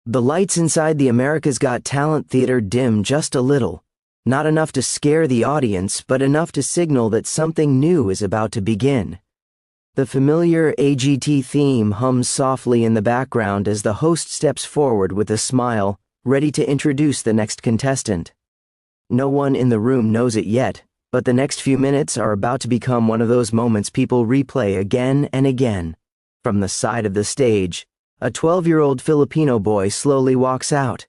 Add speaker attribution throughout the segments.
Speaker 1: The lights inside the America's Got Talent theater dim just a little. Not enough to scare the audience, but enough to signal that something new is about to begin. The familiar AGT theme hums softly in the background as the host steps forward with a smile, ready to introduce the next contestant. No one in the room knows it yet, but the next few minutes are about to become one of those moments people replay again and again. From the side of the stage, a 12-year-old Filipino boy slowly walks out.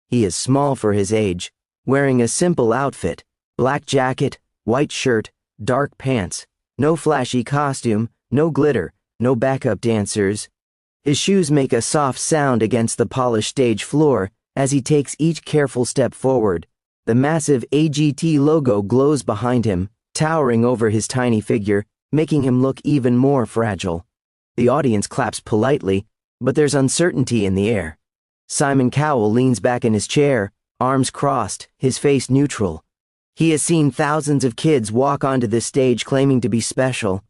Speaker 1: He is small for his age, wearing a simple outfit, black jacket, white shirt, dark pants, no flashy costume, no glitter, no backup dancers. His shoes make a soft sound against the polished stage floor as he takes each careful step forward. The massive AGT logo glows behind him, towering over his tiny figure, making him look even more fragile. The audience claps politely, but there's uncertainty in the air. Simon Cowell leans back in his chair, arms crossed, his face neutral. He has seen thousands of kids walk onto this stage claiming to be special.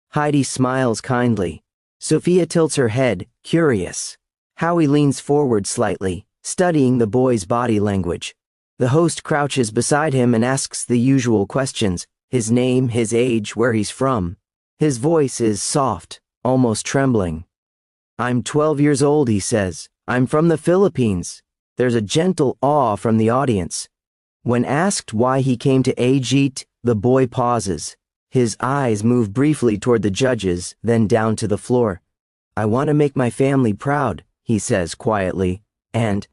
Speaker 1: Heidi smiles kindly. Sophia tilts her head, curious. Howie leans forward slightly, studying the boy's body language. The host crouches beside him and asks the usual questions: his name, his age, where he's from. His voice is soft, almost trembling. "I'm 12 years old," he says. "I'm from the Philippines." There's a gentle awe from the audience. When asked why he came to AGT, the boy pauses. His eyes move briefly toward the judges, then down to the floor. "I want to make my family proud," he says quietly, "and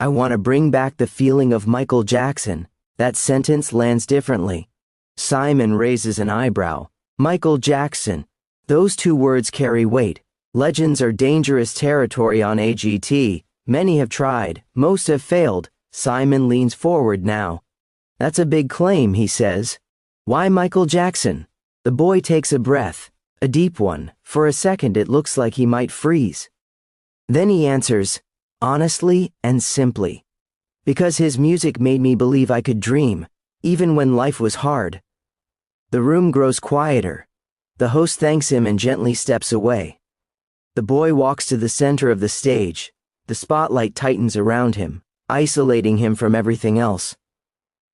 Speaker 1: I want to bring back the feeling of Michael Jackson." That sentence lands differently. Simon raises an eyebrow. Michael Jackson. Those two words carry weight. Legends are dangerous territory on AGT. Many have tried, most have failed. Simon leans forward now. "That's a big claim," he says. "Why Michael Jackson?" The boy takes a breath, a deep one. For a second it looks like he might freeze. Then he answers, honestly and simply, "Because his music made me believe I could dream, even when life was hard." The room grows quieter. The host thanks him and gently steps away. The boy walks to the center of the stage. The spotlight tightens around him, isolating him from everything else.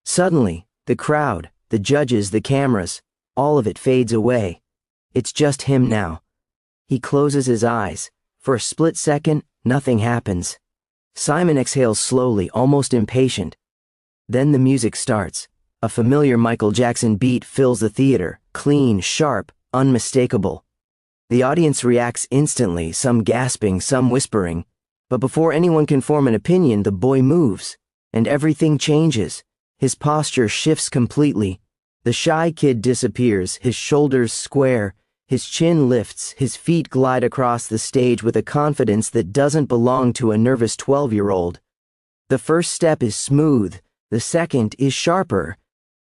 Speaker 1: Suddenly, the crowd, the judges, the cameras, all of it fades away. It's just him now. He closes his eyes. For a split second, nothing happens. Simon exhales slowly, almost impatient. Then the music starts. A familiar Michael Jackson beat fills the theater, clean, sharp, unmistakable. The audience reacts instantly, some gasping, some whispering. But before anyone can form an opinion, the boy moves, and everything changes. His posture shifts completely. The shy kid disappears, his shoulders square, his chin lifts, his feet glide across the stage with a confidence that doesn't belong to a nervous 12-year-old. The first step is smooth, the second is sharper.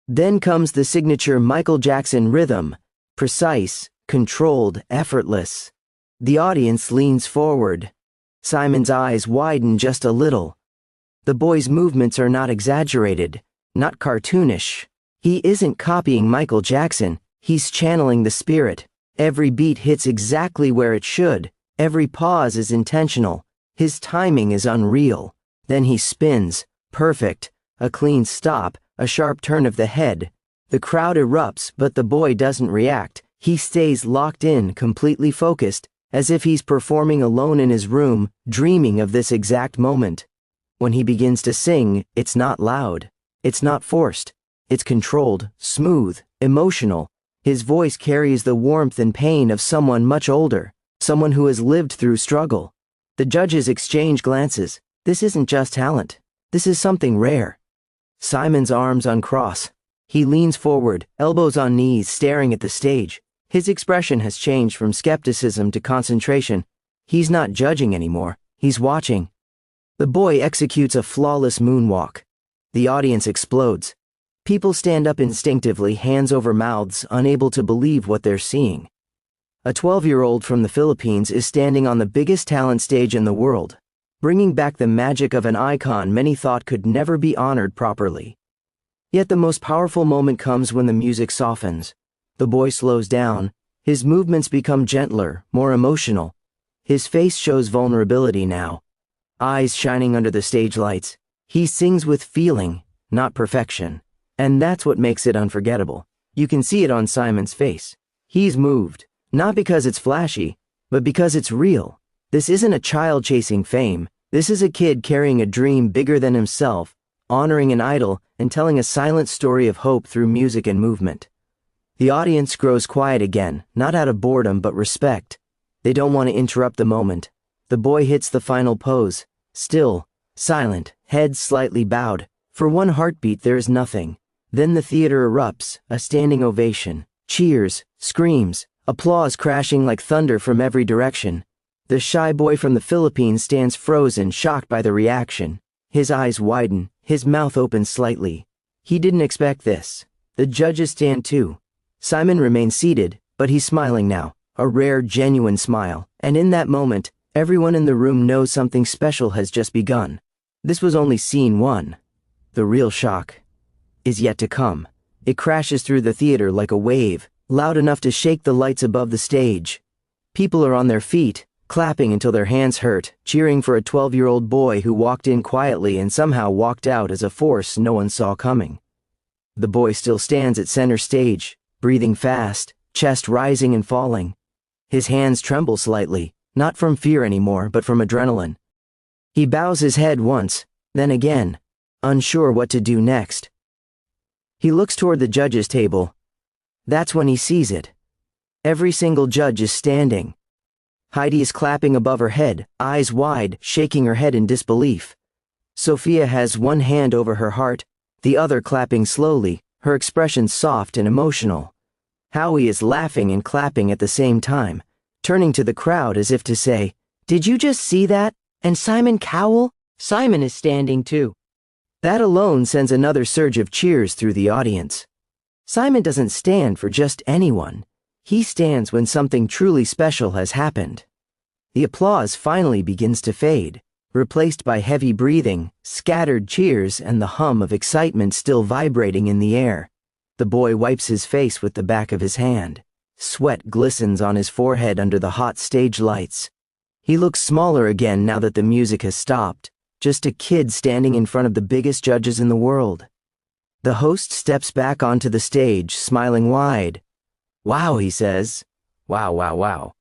Speaker 1: Then comes the signature Michael Jackson rhythm, precise, controlled, effortless. The audience leans forward. Simon's eyes widen just a little. The boy's movements are not exaggerated, not cartoonish. He isn't copying Michael Jackson, he's channeling the spirit. Every beat hits exactly where it should. Every pause is intentional. His timing is unreal. Then he spins. Perfect. A clean stop, a sharp turn of the head. The crowd erupts, but the boy doesn't react. He stays locked in, completely focused, as if he's performing alone in his room, dreaming of this exact moment. When he begins to sing, it's not loud. It's not forced. It's controlled, smooth, emotional. His voice carries the warmth and pain of someone much older, someone who has lived through struggle. The judges exchange glances. This isn't just talent. This is something rare. Simon's arms uncross. He leans forward, elbows on knees, staring at the stage. His expression has changed from skepticism to concentration. He's not judging anymore. He's watching. The boy executes a flawless moonwalk. The audience explodes. People stand up instinctively, hands over mouths, unable to believe what they're seeing. A 12-year-old from the Philippines is standing on the biggest talent stage in the world, bringing back the magic of an icon many thought could never be honored properly. Yet the most powerful moment comes when the music softens. The boy slows down. His movements become gentler, more emotional. His face shows vulnerability now. eyes shining under the stage lights. He sings with feeling, not perfection. And that's what makes it unforgettable. You can see it on Simon's face. He's moved, not because it's flashy, but because it's real. This isn't a child chasing fame. This is a kid carrying a dream bigger than himself, honoring an idol, and telling a silent story of hope through music and movement. The audience grows quiet again, not out of boredom but respect. They don't want to interrupt the moment. The boy hits the final pose, still, silent, head slightly bowed. For one heartbeat there is nothing. Then the theater erupts, a standing ovation. Cheers, screams, applause crashing like thunder from every direction. The shy boy from the Philippines stands frozen, shocked by the reaction. His eyes widen, his mouth opens slightly. He didn't expect this. The judges stand too. Simon remains seated, but he's smiling now, a rare, genuine smile. And in that moment, everyone in the room knows something special has just begun. This was only scene one. The real shock is yet to come. It crashes through the theater like a wave, loud enough to shake the lights above the stage. People are on their feet, clapping until their hands hurt, cheering for a 12-year-old boy who walked in quietly and somehow walked out as a force no one saw coming. The boy still stands at center stage, breathing fast, chest rising and falling. His hands tremble slightly, not from fear anymore, but from adrenaline. He bows his head once, then again, unsure what to do next. He looks toward the judges' table. That's when he sees it. Every single judge is standing. Heidi is clapping above her head, eyes wide, shaking her head in disbelief. Sophia has one hand over her heart, the other clapping slowly, her expression soft and emotional. Howie is laughing and clapping at the same time, turning to the crowd as if to say, "Did you just see that? And Simon Cowell?" Simon is standing too. That alone sends another surge of cheers through the audience. Simon doesn't stand for just anyone. He stands when something truly special has happened. The applause finally begins to fade, replaced by heavy breathing, scattered cheers, and the hum of excitement still vibrating in the air. The boy wipes his face with the back of his hand. Sweat glistens on his forehead under the hot stage lights. He looks smaller again now that the music has stopped, just a kid standing in front of the biggest judges in the world. The host steps back onto the stage, smiling wide. "Wow," he says. "Wow, wow, wow."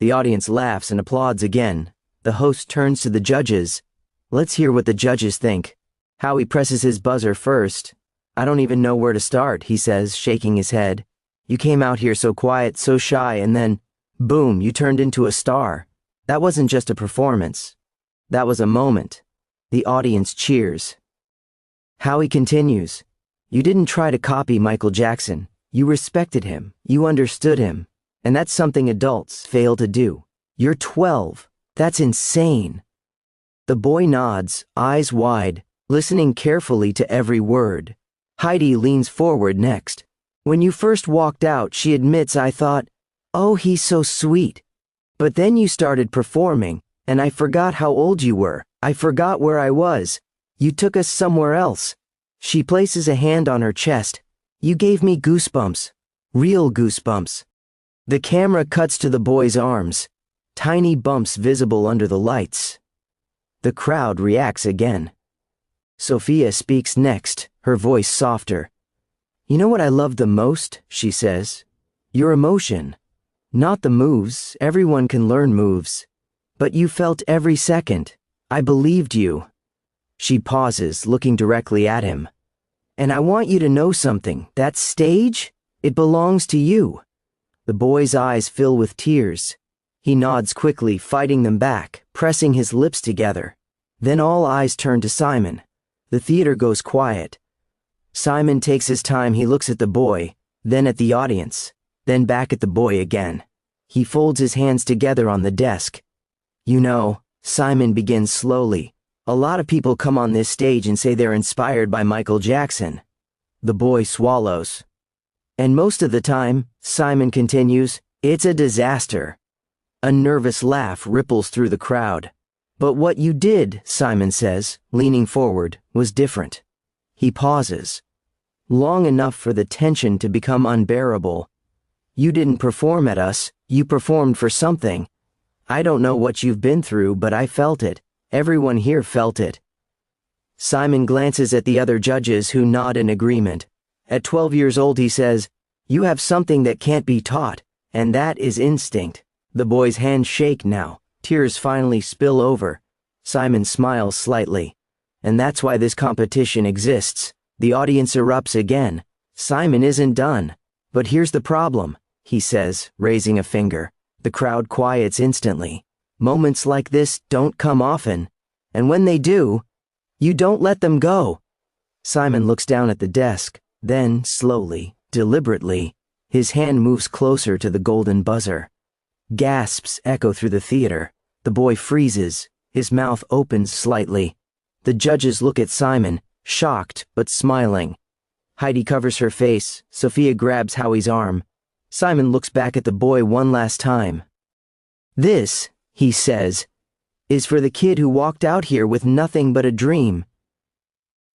Speaker 1: The audience laughs and applauds again. The host turns to the judges. "Let's hear what the judges think." Howie presses his buzzer first. "I don't even know where to start," he says, shaking his head. "You came out here so quiet, so shy, and then, boom, you turned into a star. That wasn't just a performance. That was a moment." The audience cheers. Howie continues. "You didn't try to copy Michael Jackson. You respected him. You understood him. And that's something adults fail to do. You're 12. That's insane." The boy nods, eyes wide, listening carefully to every word. Heidi leans forward next. "When you first walked out," she admits, "I thought, oh, he's so sweet. But then you started performing, and I forgot how old you were. I forgot where I was. You took us somewhere else." She places a hand on her chest. "You gave me goosebumps. Real goosebumps." The camera cuts to the boy's arms, tiny bumps visible under the lights. The crowd reacts again. Sophia speaks next, her voice softer. "You know what I love the most?" she says. "Your emotion. Not the moves, everyone can learn moves. But you felt every second. I believed you." She pauses, looking directly at him. "And I want you to know something. That stage? It belongs to you." The boy's eyes fill with tears. He nods quickly, fighting them back, pressing his lips together. Then all eyes turn to Simon. The theater goes quiet. Simon takes his time. He looks at the boy, then at the audience, then back at the boy again. He folds his hands together on the desk. "You know," Simon begins slowly, "a lot of people come on this stage and say they're inspired by Michael Jackson." The boy swallows. "And most of the time," Simon continues, "it's a disaster." A nervous laugh ripples through the crowd. "But what you did," Simon says, leaning forward, "was different." He pauses, long enough for the tension to become unbearable. "You didn't perform at us, you performed for something. I don't know what you've been through, but I felt it. Everyone here felt it. Simon glances at the other judges who nod in agreement. At 12 years old, he says, "You have something that can't be taught, and that is instinct." The boy's hands shake now. Tears finally spill over. Simon smiles slightly. "And that's why this competition exists." The audience erupts again. Simon isn't done. "But here's the problem," he says, raising a finger. The crowd quiets instantly. Moments like this don't come often. And when they do, you don't let them go. Simon looks down at the desk. Then, slowly, deliberately, his hand moves closer to the golden buzzer. Gasps echo through the theater. The boy freezes. His mouth opens slightly. The judges look at Simon, shocked but smiling. Heidi covers her face. Sophia grabs Howie's arm. Simon looks back at the boy one last time. "This," he says, "is for the kid who walked out here with nothing but a dream."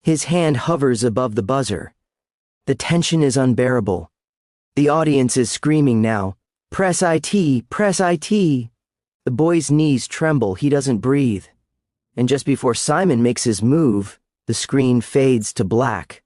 Speaker 1: His hand hovers above the buzzer. The tension is unbearable. The audience is screaming now, "Press IT, press IT." The boy's knees tremble, he doesn't breathe. And just before Simon makes his move, the screen fades to black.